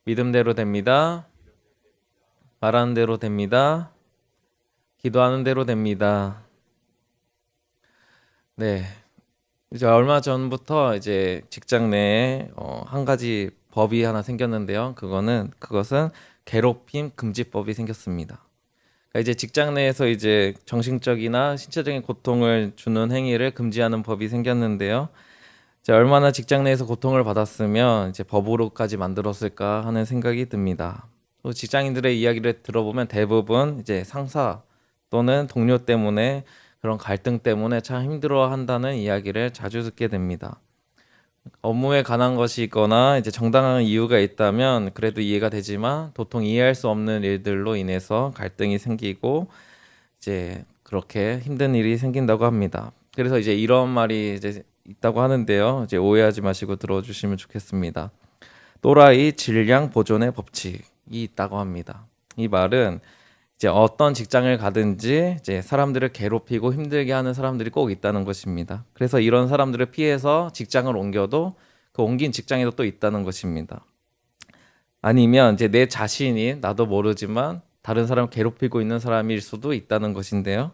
믿음대로 됩니다. 말하는 대로 됩니다. 기도하는 대로 됩니다. 네. 이제 얼마 전부터 이제 직장 내에 한 가지 법이 하나 생겼는데요. 그것은 괴롭힘 금지법이 생겼습니다. 그러니까 이제 직장 내에서 이제 정신적이나 신체적인 고통을 주는 행위를 금지하는 법이 생겼는데요. 이제 얼마나 직장 내에서 고통을 받았으면 이제 법으로까지 만들었을까 하는 생각이 듭니다. 또 직장인들의 이야기를 들어보면 대부분 이제 상사 또는 동료 때문에 그런 갈등 때문에 참 힘들어한다는 이야기를 자주 듣게 됩니다. 업무에 관한 것이 있거나 이제 정당한 이유가 있다면 그래도 이해가 되지만 도통 이해할 수 없는 일들로 인해서 갈등이 생기고 이제 그렇게 힘든 일이 생긴다고 합니다. 그래서 이제 이런 말이 이제 있다고 하는데요. 이제 오해하지 마시고 들어주시면 좋겠습니다. 또라이 질량 보존의 법칙이 있다고 합니다. 이 말은 이제 어떤 직장을 가든지 이제 사람들을 괴롭히고 힘들게 하는 사람들이 꼭 있다는 것입니다. 그래서 이런 사람들을 피해서 직장을 옮겨도 그 옮긴 직장에도 또 있다는 것입니다. 아니면 이제 내 자신이 나도 모르지만 다른 사람을 괴롭히고 있는 사람일 수도 있다는 것인데요.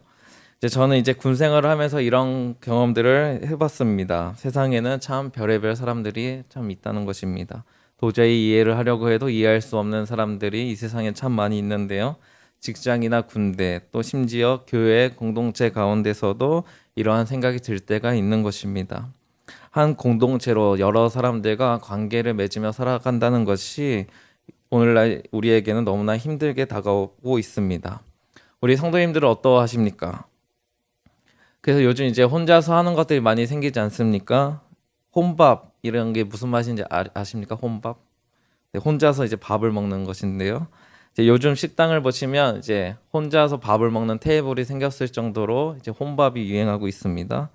이제 저는 이제 군 생활을 하면서 이런 경험들을 해봤습니다. 세상에는 참 별의별 사람들이 참 있다는 것입니다. 도저히 이해를 하려고 해도 이해할 수 없는 사람들이 이 세상에 참 많이 있는데요. 직장이나 군대 또 심지어 교회 공동체 가운데서도 이러한 생각이 들 때가 있는 것입니다. 한 공동체로 여러 사람들과 관계를 맺으며 살아간다는 것이 오늘날 우리에게는 너무나 힘들게 다가오고 있습니다. 우리 성도님들은 어떠하십니까? 그래서 요즘 이제 혼자서 하는 것들이 많이 생기지 않습니까? 혼밥 이런 게 무슨 맛인지 아십니까? 혼밥? 네, 혼자서 이제 밥을 먹는 것인데요. 이제 요즘 식당을 보시면 이제 혼자서 밥을 먹는 테이블이 생겼을 정도로 이제 혼밥이 유행하고 있습니다.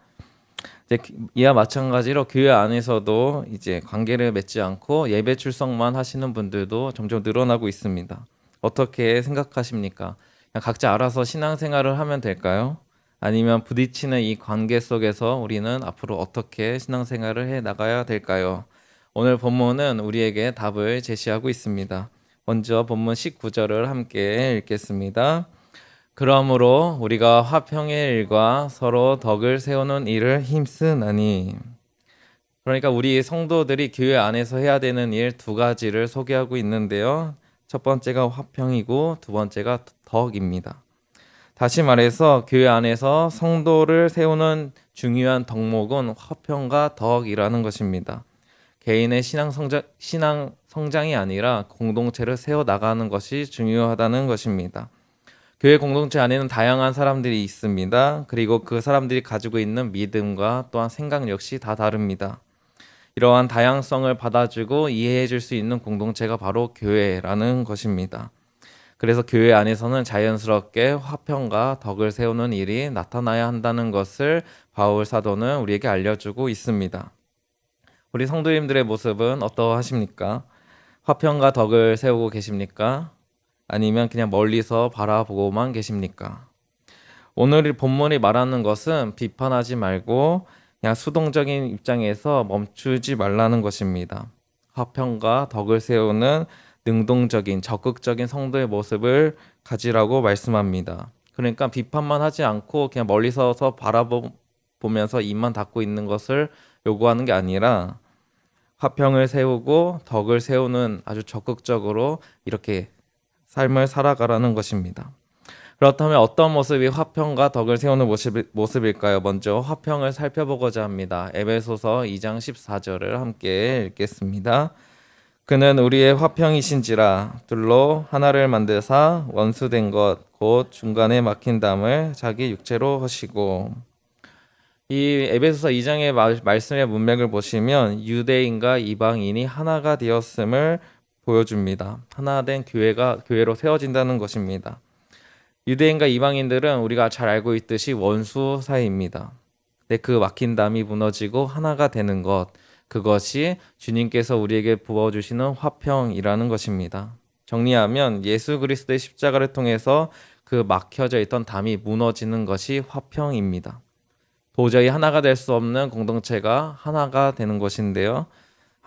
이제 이와 마찬가지로 교회 안에서도 이제 관계를 맺지 않고 예배 출석만 하시는 분들도 점점 늘어나고 있습니다. 어떻게 생각하십니까? 그냥 각자 알아서 신앙생활을 하면 될까요? 아니면 부딪히는 이 관계 속에서 우리는 앞으로 어떻게 신앙생활을 해 나가야 될까요? 오늘 본문은 우리에게 답을 제시하고 있습니다. 먼저 본문 19절을 함께 읽겠습니다. 그러므로 우리가 화평의 일과 서로 덕을 세우는 일을 힘쓰나니. 그러니까 우리 성도들이 교회 안에서 해야 되는 일 두 가지를 소개하고 있는데요. 첫 번째가 화평이고 두 번째가 덕입니다. 다시 말해서 교회 안에서 성도를 세우는 중요한 덕목은 화평과 덕이라는 것입니다. 개인의 신앙 성장이 아니라 공동체를 세워 나가는 것이 중요하다는 것입니다. 교회 공동체 안에는 다양한 사람들이 있습니다. 그리고 그 사람들이 가지고 있는 믿음과 또한 생각 역시 다 다릅니다. 이러한 다양성을 받아주고 이해해 줄 수 있는 공동체가 바로 교회라는 것입니다. 그래서 교회 안에서는 자연스럽게 화평과 덕을 세우는 일이 나타나야 한다는 것을 바울 사도는 우리에게 알려주고 있습니다. 우리 성도님들의 모습은 어떠하십니까? 화평과 덕을 세우고 계십니까? 아니면 그냥 멀리서 바라보고만 계십니까? 오늘 본문이 말하는 것은 비판하지 말고 그냥 수동적인 입장에서 멈추지 말라는 것입니다. 화평과 덕을 세우는 능동적인 적극적인 성도의 모습을 가지라고 말씀합니다. 그러니까 비판만 하지 않고 그냥 멀리 서서 바라보면서 입만 닫고 있는 것을 요구하는 게 아니라 화평을 세우고 덕을 세우는 아주 적극적으로 이렇게 삶을 살아가라는 것입니다. 그렇다면 어떤 모습이 화평과 덕을 세우는 모습일까요? 먼저 화평을 살펴보고자 합니다. 에베소서 2장 14절을 함께 읽겠습니다. 그는 우리의 화평이신지라 둘로 하나를 만드사 원수된 것 곧 중간에 막힌 담을 자기 육체로 하시고. 이 에베소서 2장의 말씀의 문맥을 보시면 유대인과 이방인이 하나가 되었음을 보여줍니다. 하나 된 교회로 세워진다는 것입니다. 유대인과 이방인들은 우리가 잘 알고 있듯이 원수 사이입니다. 근데 그 막힌 담이 무너지고 하나가 되는 것, 그것이 주님께서 우리에게 부어주시는 화평이라는 것입니다. 정리하면 예수 그리스도의 십자가를 통해서 그 막혀져 있던 담이 무너지는 것이 화평입니다. 도저히 하나가 될 수 없는 공동체가 하나가 되는 것인데요.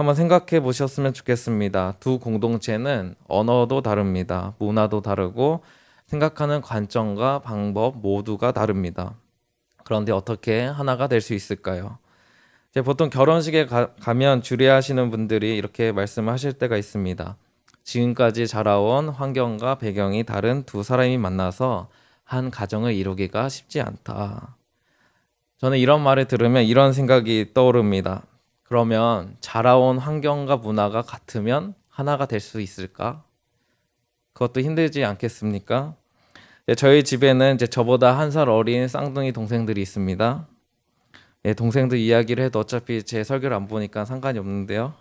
한번 생각해 보셨으면 좋겠습니다. 두 공동체는 언어도 다릅니다. 문화도 다르고 생각하는 관점과 방법 모두가 다릅니다. 그런데 어떻게 하나가 될 수 있을까요? 이제 보통 결혼식에 가면 주례하시는 분들이 이렇게 말씀하실 때가 있습니다. 지금까지 자라온 환경과 배경이 다른 두 사람이 만나서 한 가정을 이루기가 쉽지 않다. 저는 이런 말을 들으면 이런 생각이 떠오릅니다. 그러면 자라온 환경과 문화가 같으면 하나가 될 수 있을까? 그것도 힘들지 않겠습니까? 저희 집에는 이제 저보다 한 살 어린 쌍둥이 동생들이 있습니다. 동생들 이야기를 해도 어차피 제 설교를 안 보니까 상관이 없는데요.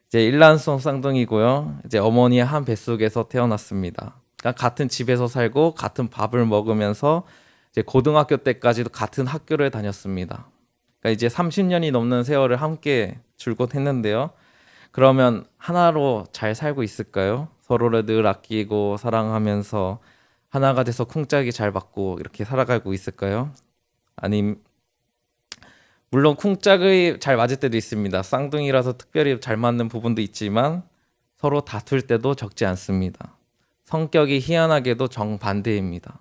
이제 일란성 쌍둥이고요. 이제 어머니의 한 뱃속에서 태어났습니다. 그러니까 같은 집에서 살고 같은 밥을 먹으면서 이제 고등학교 때까지도 같은 학교를 다녔습니다. 그러니까 이제 30년이 넘는 세월을 함께 줄곧 했는데요. 그러면 하나로 잘 살고 있을까요? 서로를 늘 아끼고 사랑하면서 하나가 돼서 쿵짝이 잘 맞고 이렇게 살아가고 있을까요? 물론 쿵짝이 잘 맞을 때도 있습니다. 쌍둥이라서 특별히 잘 맞는 부분도 있지만 서로 다툴 때도 적지 않습니다. 성격이 희한하게도 정반대입니다.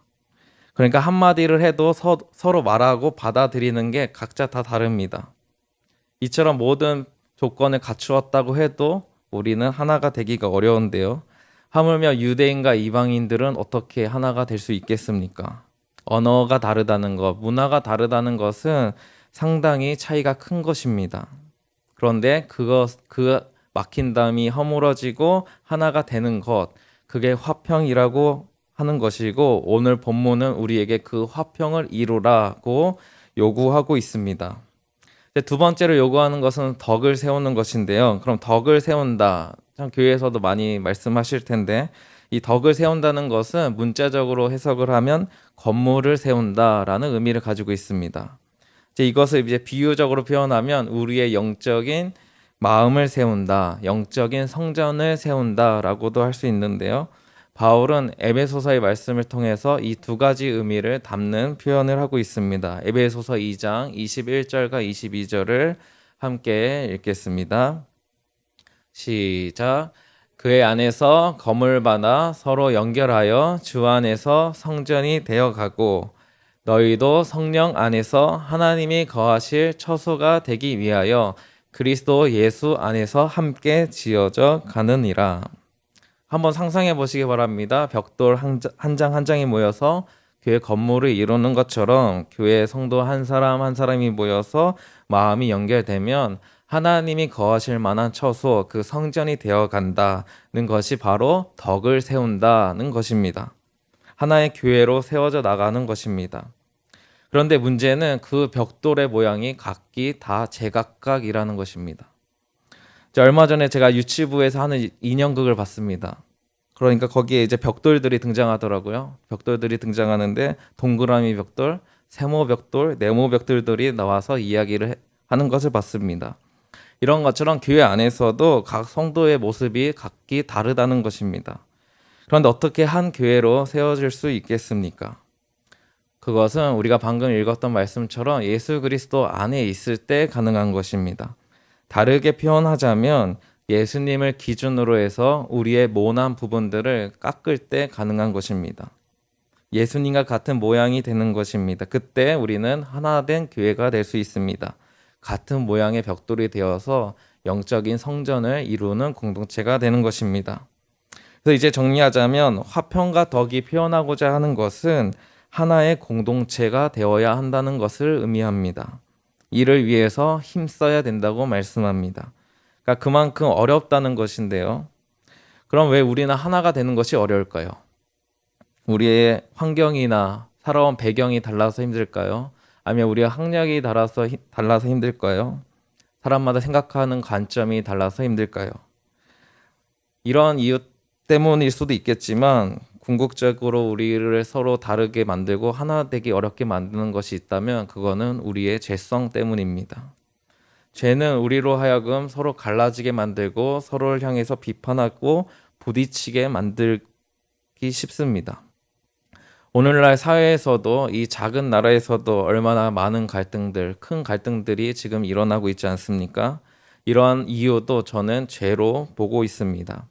그러니까 한마디를 해도 서로 말하고 받아들이는 게 각자 다 다릅니다. 이처럼 모든 조건을 갖추었다고 해도 우리는 하나가 되기가 어려운데요. 하물며 유대인과 이방인들은 어떻게 하나가 될 수 있겠습니까? 언어가 다르다는 것, 문화가 다르다는 것은 상당히 차이가 큰 것입니다. 그런데 그 막힌담이 허물어지고 하나가 되는 것, 그게 화평이라고 하는 것이고, 오늘 본문은 우리에게 그 화평을 이루라고 요구하고 있습니다. 두 번째로 요구하는 것은 덕을 세우는 것인데요. 그럼 덕을 세운다. 참 교회에서도 많이 말씀하실 텐데, 이 덕을 세운다는 것은 문자적으로 해석을 하면 건물을 세운다라는 의미를 가지고 있습니다. 이것을 이제 비유적으로 표현하면 우리의 영적인 마음을 세운다, 영적인 성전을 세운다라고도 할 수 있는데요. 바울은 에베소서의 말씀을 통해서 이 두 가지 의미를 담는 표현을 하고 있습니다. 에베소서 2장 21절과 22절을 함께 읽겠습니다. 시작. 그의 안에서 검을 받아 서로 연결하여 주 안에서 성전이 되어가고 너희도 성령 안에서 하나님이 거하실 처소가 되기 위하여 그리스도 예수 안에서 함께 지어져 가느니라. 한번 상상해 보시기 바랍니다. 벽돌 한 장 한 장이 모여서 교회 건물을 이루는 것처럼 교회 성도 한 사람 한 사람이 모여서 마음이 연결되면 하나님이 거하실 만한 처소, 그 성전이 되어 간다는 것이 바로 덕을 세운다는 것입니다. 하나의 교회로 세워져 나가는 것입니다. 그런데 문제는 그 벽돌의 모양이 각기 다 제각각이라는 것입니다. 얼마 전에 제가 유치부에서 하는 인형극을 봤습니다. 그러니까 거기에 이제 벽돌들이 등장하더라고요. 벽돌들이 등장하는데 동그라미 벽돌, 세모 벽돌, 네모 벽돌들이 나와서 이야기를 하는 것을 봤습니다. 이런 것처럼 교회 안에서도 각 성도의 모습이 각기 다르다는 것입니다. 그런데 어떻게 한 교회로 세워질 수 있겠습니까? 그것은 우리가 방금 읽었던 말씀처럼 예수 그리스도 안에 있을 때 가능한 것입니다. 다르게 표현하자면 예수님을 기준으로 해서 우리의 모난 부분들을 깎을 때 가능한 것입니다. 예수님과 같은 모양이 되는 것입니다. 그때 우리는 하나된 교회가 될 수 있습니다. 같은 모양의 벽돌이 되어서 영적인 성전을 이루는 공동체가 되는 것입니다. 그래서 이제 정리하자면 화평과 덕이 표현하고자 하는 것은 하나의 공동체가 되어야 한다는 것을 의미합니다. 이를 위해서 힘써야 된다고 말씀합니다. 그러니까 그만큼 어렵다는 것인데요. 그럼 왜 우리는 하나가 되는 것이 어려울까요? 우리의 환경이나 살아온 배경이 달라서 힘들까요? 아니면 우리의 학력이 달라서 힘들까요? 사람마다 생각하는 관점이 달라서 힘들까요? 이런 이유 때문일 수도 있겠지만 궁극적으로 우리를 서로 다르게 만들고 하나 되기 어렵게 만드는 것이 있다면 그거는 우리의 죄성 때문입니다. 죄는 우리로 하여금 서로 갈라지게 만들고 서로를 향해서 비판하고 부딪히게 만들기 쉽습니다. 오늘날 사회에서도 이 작은 나라에서도 얼마나 많은 갈등들, 큰 갈등들이 지금 일어나고 있지 않습니까? 이러한 이유도 저는 죄로 보고 있습니다.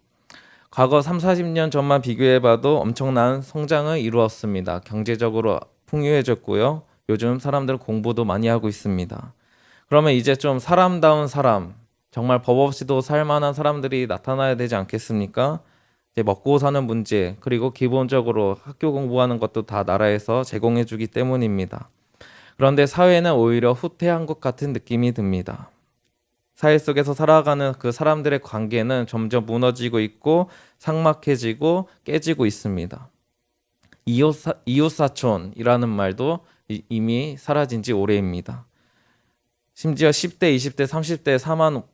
과거 3, 40년 전만 비교해봐도 엄청난 성장을 이루었습니다. 경제적으로 풍요해졌고요. 요즘 사람들은 공부도 많이 하고 있습니다. 그러면 이제 좀 사람다운 사람, 정말 법 없이도 살 만한 사람들이 나타나야 되지 않겠습니까? 이제 먹고 사는 문제, 그리고 기본적으로 학교 공부하는 것도 다 나라에서 제공해 주기 때문입니다. 그런데 사회는 오히려 후퇴한 것 같은 느낌이 듭니다. 사회 속에서 살아가는 그 사람들의 관계는 점점 무너지고 있고 삭막해지고 깨지고 있습니다. 이웃사촌이라는 말도 이미 사라진 지 오래입니다. 심지어 10대, 20대, 30대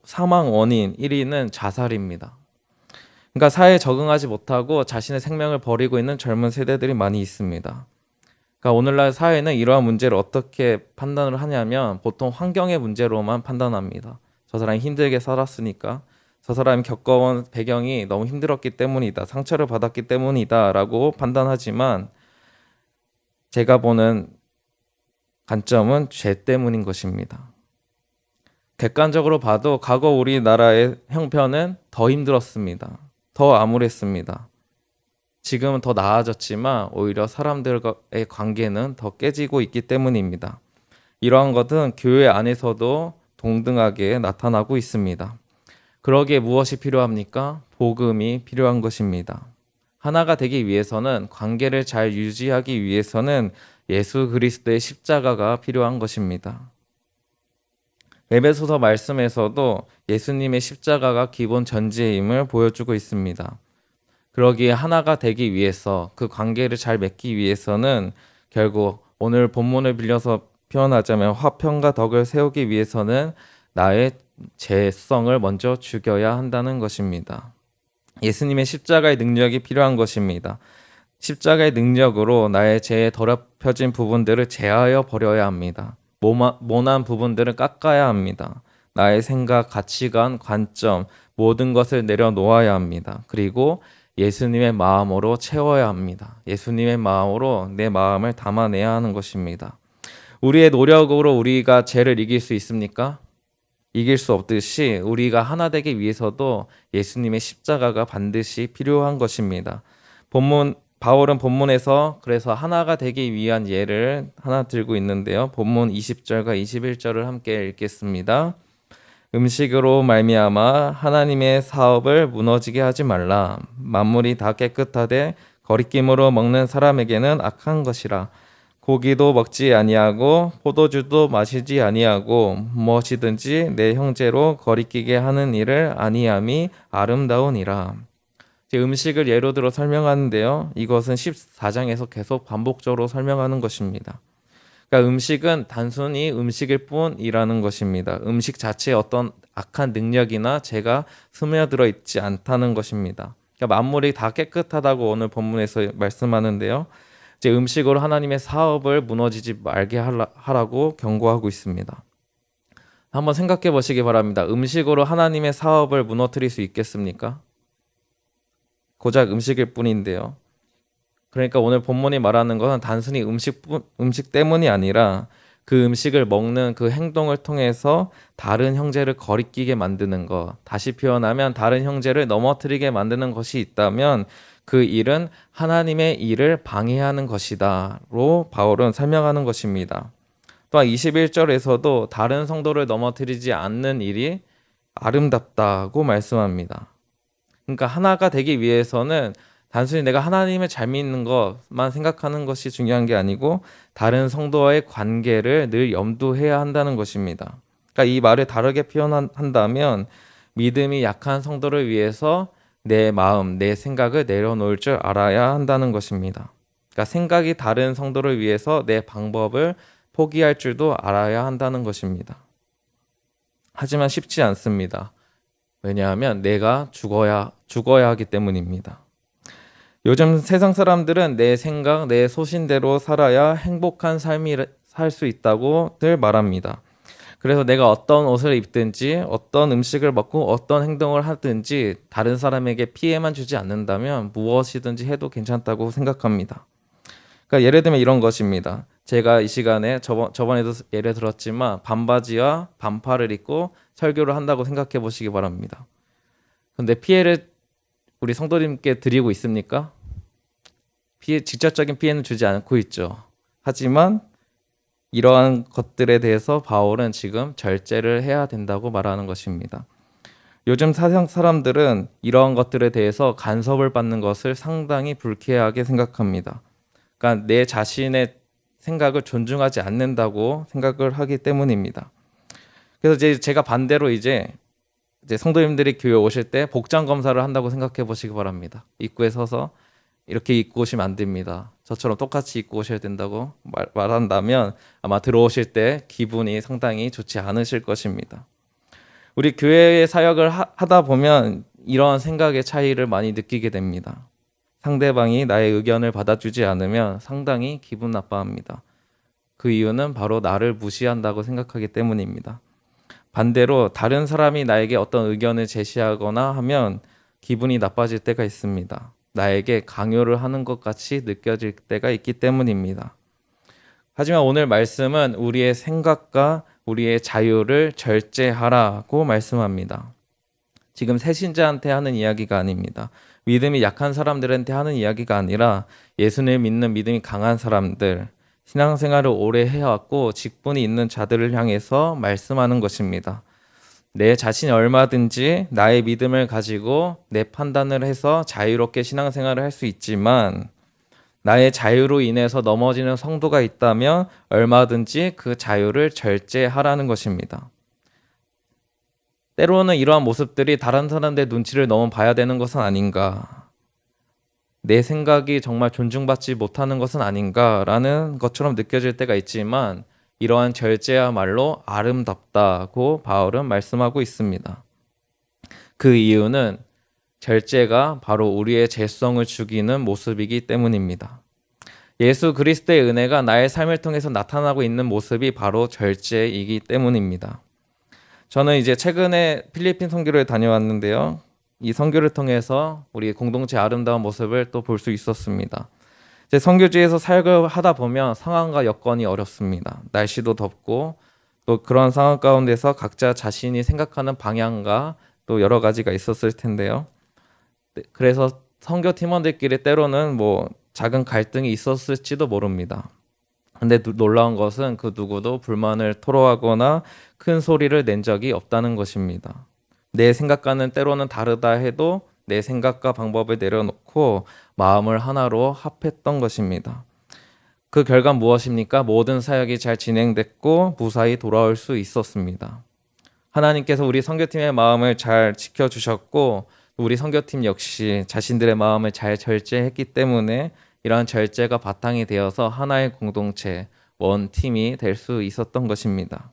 사망 원인 1위는 자살입니다. 그러니까 사회에 적응하지 못하고 자신의 생명을 버리고 있는 젊은 세대들이 많이 있습니다. 그러니까 오늘날 사회는 이러한 문제를 어떻게 판단을 하냐면 보통 환경의 문제로만 판단합니다. 저 사람이 힘들게 살았으니까, 저 사람이 겪어온 배경이 너무 힘들었기 때문이다, 상처를 받았기 때문이다 라고 판단하지만 제가 보는 관점은 죄 때문인 것입니다. 객관적으로 봐도 과거 우리나라의 형편은 더 힘들었습니다. 더 암울했습니다. 지금은 더 나아졌지만 오히려 사람들과의 관계는 더 깨지고 있기 때문입니다. 이러한 것은 교회 안에서도 동등하게 나타나고 있습니다. 그러기에 무엇이 필요합니까? 복음이 필요한 것입니다. 하나가 되기 위해서는, 관계를 잘 유지하기 위해서는 예수 그리스도의 십자가가 필요한 것입니다. 에베소서 말씀에서도 예수님의 십자가가 기본 전제임을 보여주고 있습니다. 그러기에 하나가 되기 위해서, 그 관계를 잘 맺기 위해서는 결국 오늘 본문을 빌려서 표현하자면 화평과 덕을 세우기 위해서는 나의 죄성을 먼저 죽여야 한다는 것입니다. 예수님의 십자가의 능력이 필요한 것입니다. 십자가의 능력으로 나의 죄에 더럽혀진 부분들을 제하여 버려야 합니다. 모난 부분들을 깎아야 합니다. 나의 생각, 가치관, 관점, 모든 것을 내려놓아야 합니다. 그리고 예수님의 마음으로 채워야 합니다. 예수님의 마음으로 내 마음을 담아내야 하는 것입니다. 우리의 노력으로 우리가 죄를 이길 수 있습니까? 이길 수 없듯이 우리가 하나 되기 위해서도 예수님의 십자가가 반드시 필요한 것입니다. 바울은 본문에서 그래서 하나가 되기 위한 예를 하나 들고 있는데요. 본문 20절과 21절을 함께 읽겠습니다. 음식으로 말미암아 하나님의 사업을 무너지게 하지 말라. 만물이 다 깨끗하되 거리낌으로 먹는 사람에게는 악한 것이라. 고기도 먹지 아니하고 포도주도 마시지 아니하고 무엇이든지 내 형제로 거리끼게 하는 일을 아니함이 아름다우니라. 음식을 예로 들어 설명하는데요. 이것은 14장에서 계속 반복적으로 설명하는 것입니다. 그러니까 음식은 단순히 음식일 뿐이라는 것입니다. 음식 자체에 어떤 악한 능력이나 죄가 스며들어 있지 않다는 것입니다. 그러니까 만물이 다 깨끗하다고 오늘 본문에서 말씀하는데요. 이제 음식으로 하나님의 사업을 무너지지 말게 하라고 경고하고 있습니다. 한번 생각해 보시기 바랍니다. 음식으로 하나님의 사업을 무너뜨릴 수 있겠습니까? 고작 음식일 뿐인데요. 그러니까 오늘 본문이 말하는 것은 단순히 음식 때문이 아니라 그 음식을 먹는 그 행동을 통해서 다른 형제를 거리끼게 만드는 것, 다시 표현하면 다른 형제를 넘어뜨리게 만드는 것이 있다면 그 일은 하나님의 일을 방해하는 것이다로 바울은 설명하는 것입니다. 또한 21절에서도 다른 성도를 넘어뜨리지 않는 일이 아름답다고 말씀합니다. 그러니까 하나가 되기 위해서는 단순히 내가 하나님을 잘 믿는 것만 생각하는 것이 중요한 게 아니고 다른 성도와의 관계를 늘 염두해야 한다는 것입니다. 그러니까 이 말을 다르게 표현한다면 믿음이 약한 성도를 위해서 내 마음, 내 생각을 내려놓을 줄 알아야 한다는 것입니다. 그러니까 생각이 다른 성도를 위해서 내 방법을 포기할 줄도 알아야 한다는 것입니다. 하지만 쉽지 않습니다. 왜냐하면 내가 죽어야 하기 때문입니다. 요즘 세상 사람들은 내 생각, 내 소신대로 살아야 행복한 삶을 살 수 있다고 늘 말합니다. 그래서 내가 어떤 옷을 입든지 어떤 음식을 먹고 어떤 행동을 하든지 다른 사람에게 피해만 주지 않는다면 무엇이든지 해도 괜찮다고 생각합니다. 그러니까 예를 들면 이런 것입니다. 제가 이 시간에 저번에도 예를 들었지만 반바지와 반팔을 입고 설교를 한다고 생각해 보시기 바랍니다. 근데 피해를 우리 성도님께 드리고 있습니까? 직접적인 피해는 주지 않고 있죠. 하지만 이러한 것들에 대해서 바울은 지금 절제를 해야 된다고 말하는 것입니다. 요즘 사상 사람들은 이러한 것들에 대해서 간섭을 받는 것을 상당히 불쾌하게 생각합니다. 그러니까 내 자신의 생각을 존중하지 않는다고 생각을 하기 때문입니다. 그래서 이제 제가 반대로 이제 성도님들이 교회 오실 때 복장 검사를 한다고 생각해 보시기 바랍니다. 입구에 서서 이렇게 입고 오시면 안 됩니다. 저처럼 똑같이 입고 오셔야 된다고 말한다면 아마 들어오실 때 기분이 상당히 좋지 않으실 것입니다. 우리 교회의 사역을 하다 보면 이러한 생각의 차이를 많이 느끼게 됩니다. 상대방이 나의 의견을 받아주지 않으면 상당히 기분 나빠합니다. 그 이유는 바로 나를 무시한다고 생각하기 때문입니다. 반대로 다른 사람이 나에게 어떤 의견을 제시하거나 하면 기분이 나빠질 때가 있습니다. 나에게 강요를 하는 것 같이 느껴질 때가 있기 때문입니다. 하지만 오늘 말씀은 우리의 생각과 우리의 자유를 절제하라고 말씀합니다. 지금 새신자한테 하는 이야기가 아닙니다. 믿음이 약한 사람들한테 하는 이야기가 아니라 예수님을 믿는 믿음이 강한 사람들, 신앙생활을 오래 해왔고 직분이 있는 자들을 향해서 말씀하는 것입니다. 내 자신이 얼마든지 나의 믿음을 가지고 내 판단을 해서 자유롭게 신앙생활을 할 수 있지만 나의 자유로 인해서 넘어지는 성도가 있다면 얼마든지 그 자유를 절제하라는 것입니다. 때로는 이러한 모습들이 다른 사람들의 눈치를 너무 봐야 되는 것은 아닌가, 내 생각이 정말 존중받지 못하는 것은 아닌가라는 것처럼 느껴질 때가 있지만 이러한 절제야말로 아름답다고 바울은 말씀하고 있습니다. 그 이유는 절제가 바로 우리의 죄성을 죽이는 모습이기 때문입니다. 예수 그리스도의 은혜가 나의 삶을 통해서 나타나고 있는 모습이 바로 절제이기 때문입니다. 저는 이제 최근에 필리핀 선교를 다녀왔는데요. 이 선교를 통해서 우리 공동체 아름다운 모습을 또 볼 수 있었습니다. 이제 선교지에서 사역을 하다 보면 상황과 여건이 어렵습니다. 날씨도 덥고 또 그런 상황 가운데서 각자 자신이 생각하는 방향과 또 여러 가지가 있었을 텐데요. 그래서 선교 팀원들끼리 때로는 작은 갈등이 있었을지도 모릅니다. 근데 놀라운 것은 그 누구도 불만을 토로하거나 큰 소리를 낸 적이 없다는 것입니다. 내 생각과는 때로는 다르다 해도 내 생각과 방법을 내려놓고 마음을 하나로 합했던 것입니다. 그 결과 무엇입니까? 모든 사역이 잘 진행됐고 무사히 돌아올 수 있었습니다. 하나님께서 우리 선교팀의 마음을 잘 지켜주셨고 우리 선교팀 역시 자신들의 마음을 잘 절제했기 때문에 이러한 절제가 바탕이 되어서 하나의 공동체, 원팀이 될 수 있었던 것입니다.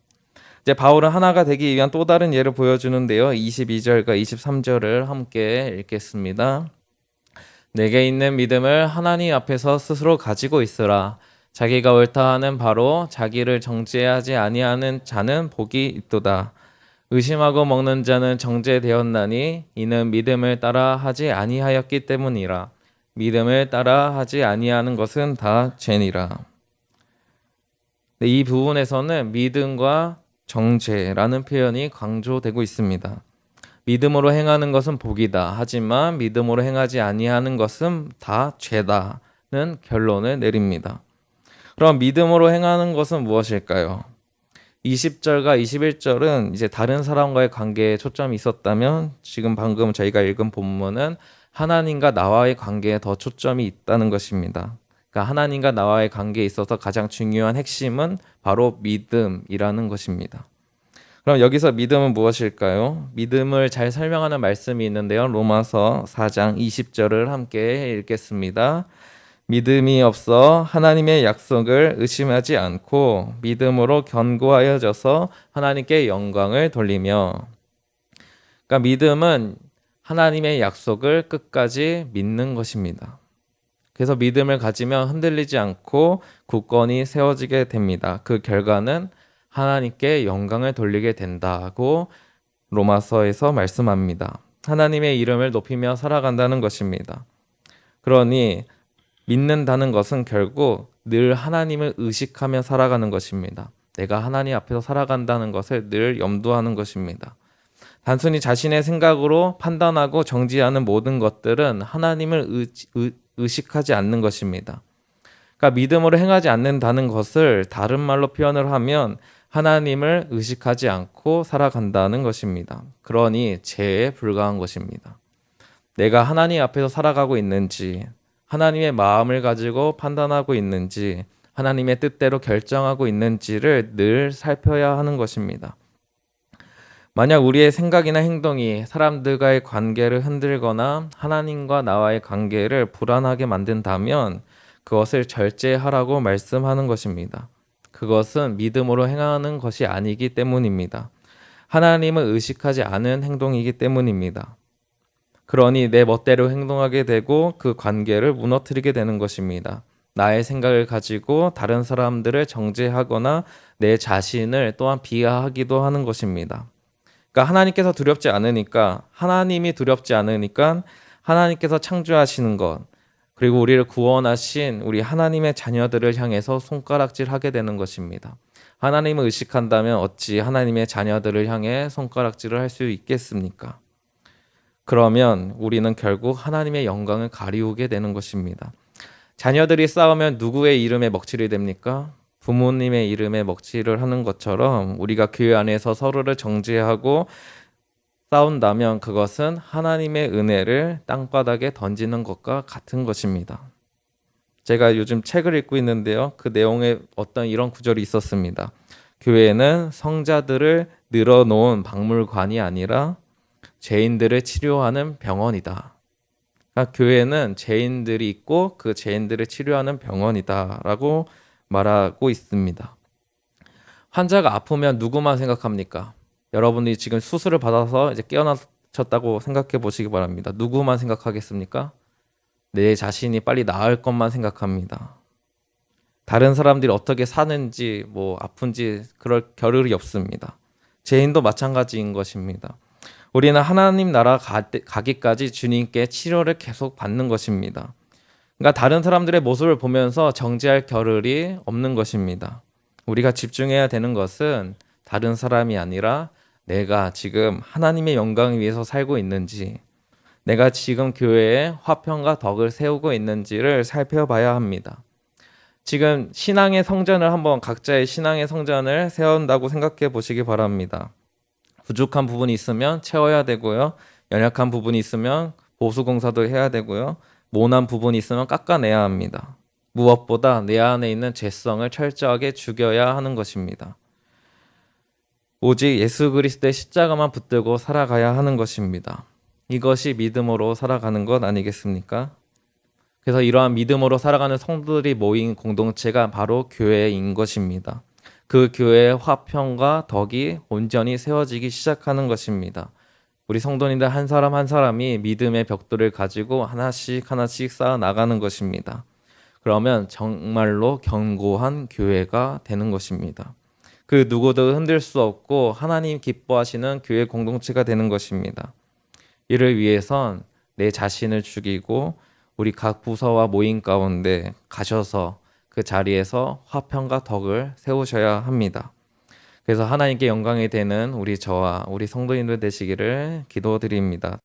이제 바울은 하나가 되기 위한 또 다른 예를 보여주는데요. 22절과 23절을 함께 읽겠습니다. 내게 있는 믿음을 하나님 앞에서 스스로 가지고 있으라. 자기가 옳다 하는 바로 자기를 정죄하지 아니하는 자는 복이 있도다. 의심하고 먹는 자는 정죄되었나니 이는 믿음을 따라 하지 아니하였기 때문이라. 믿음을 따라 하지 아니하는 것은 다 죄니라. 이 부분에서는 믿음과 정죄라는 표현이 강조되고 있습니다. 믿음으로 행하는 것은 복이다. 하지만 믿음으로 행하지 아니하는 것은 다 죄다는 결론을 내립니다. 그럼 믿음으로 행하는 것은 무엇일까요? 20절과 21절은 이제 다른 사람과의 관계에 초점이 있었다면 지금 방금 저희가 읽은 본문은 하나님과 나와의 관계에 더 초점이 있다는 것입니다. 그러니까 하나님과 나와의 관계에 있어서 가장 중요한 핵심은 바로 믿음이라는 것입니다. 그럼 여기서 믿음은 무엇일까요? 믿음을 잘 설명하는 말씀이 있는데요. 로마서 4장 20절을 함께 읽겠습니다. 믿음이 없어 하나님의 약속을 의심하지 않고 믿음으로 견고하여져서 하나님께 영광을 돌리며. 그러니까 믿음은 하나님의 약속을 끝까지 믿는 것입니다. 그래서 믿음을 가지면 흔들리지 않고 굳건히 세워지게 됩니다. 그 결과는 하나님께 영광을 돌리게 된다고 로마서에서 말씀합니다. 하나님의 이름을 높이며 살아간다는 것입니다. 그러니 믿는다는 것은 결국 늘 하나님을 의식하며 살아가는 것입니다. 내가 하나님 앞에서 살아간다는 것을 늘 염두하는 것입니다. 단순히 자신의 생각으로 판단하고 정지하는 모든 것들은 하나님을 의식하지 않는 것입니다. 그러니까 믿음으로 행하지 않는다는 것을 다른 말로 표현을 하면 하나님을 의식하지 않고 살아간다는 것입니다. 그러니 죄에 불과한 것입니다. 내가 하나님 앞에서 살아가고 있는지, 하나님의 마음을 가지고 판단하고 있는지, 하나님의 뜻대로 결정하고 있는지를 늘 살펴야 하는 것입니다. 만약 우리의 생각이나 행동이 사람들과의 관계를 흔들거나 하나님과 나와의 관계를 불안하게 만든다면 그것을 절제하라고 말씀하는 것입니다. 그것은 믿음으로 행하는 것이 아니기 때문입니다. 하나님을 의식하지 않은 행동이기 때문입니다. 그러니 내 멋대로 행동하게 되고 그 관계를 무너뜨리게 되는 것입니다. 나의 생각을 가지고 다른 사람들을 정죄하거나 내 자신을 또한 비하하기도 하는 것입니다. 그러니까 하나님께서 두렵지 않으니까, 하나님이 두렵지 않으니까 하나님께서 창조하시는 것, 그리고 우리를 구원하신 우리 하나님의 자녀들을 향해서 손가락질하게 되는 것입니다. 하나님을 의식한다면 어찌 하나님의 자녀들을 향해 손가락질을 할 수 있겠습니까? 그러면 우리는 결국 하나님의 영광을 가리우게 되는 것입니다. 자녀들이 싸우면 누구의 이름에 먹칠이 됩니까? 부모님의 이름에 먹칠을 하는 것처럼 우리가 교회 안에서 서로를 정죄하고 싸운다면 그것은 하나님의 은혜를 땅바닥에 던지는 것과 같은 것입니다. 제가 요즘 책을 읽고 있는데요. 그 내용에 어떤 이런 구절이 있었습니다. 교회는 성자들을 늘어놓은 박물관이 아니라 죄인들을 치료하는 병원이다. 그러니까 교회는 죄인들이 있고 그 죄인들을 치료하는 병원이다라고 말하고 있습니다. 환자가 아프면 누구만 생각합니까? 여러분이 지금 수술을 받아서 이제 깨어나셨다고 생각해 보시기 바랍니다. 누구만 생각하겠습니까? 내 자신이 빨리 나을 것만 생각합니다. 다른 사람들이 어떻게 사는지, 아픈지 그럴 겨를이 없습니다. 죄인도 마찬가지인 것입니다. 우리는 하나님 나라 가기까지 주님께 치료를 계속 받는 것입니다. 그러니까 다른 사람들의 모습을 보면서 정죄할 겨를이 없는 것입니다. 우리가 집중해야 되는 것은 다른 사람이 아니라 내가 지금 하나님의 영광을 위해서 살고 있는지, 내가 지금 교회에 화평과 덕을 세우고 있는지를 살펴봐야 합니다. 지금 신앙의 성전을 한번 각자의 신앙의 성전을 세운다고 생각해 보시기 바랍니다. 부족한 부분이 있으면 채워야 되고요. 연약한 부분이 있으면 보수공사도 해야 되고요. 모난 부분이 있으면 깎아내야 합니다. 무엇보다 내 안에 있는 죄성을 철저하게 죽여야 하는 것입니다. 오직 예수 그리스도의 십자가만 붙들고 살아가야 하는 것입니다. 이것이 믿음으로 살아가는 것 아니겠습니까? 그래서 이러한 믿음으로 살아가는 성도들이 모인 공동체가 바로 교회인 것입니다. 그 교회의 화평과 덕이 온전히 세워지기 시작하는 것입니다. 우리 성도님들 한 사람 한 사람이 믿음의 벽돌을 가지고 하나씩 쌓아 나가는 것입니다. 그러면 정말로 견고한 교회가 되는 것입니다. 그 누구도 흔들 수 없고 하나님 기뻐하시는 교회 공동체가 되는 것입니다. 이를 위해선 내 자신을 죽이고 우리 각 부서와 모임 가운데 가셔서 그 자리에서 화평과 덕을 세우셔야 합니다. 그래서 하나님께 영광이 되는 저와 우리 성도님들 되시기를 기도드립니다.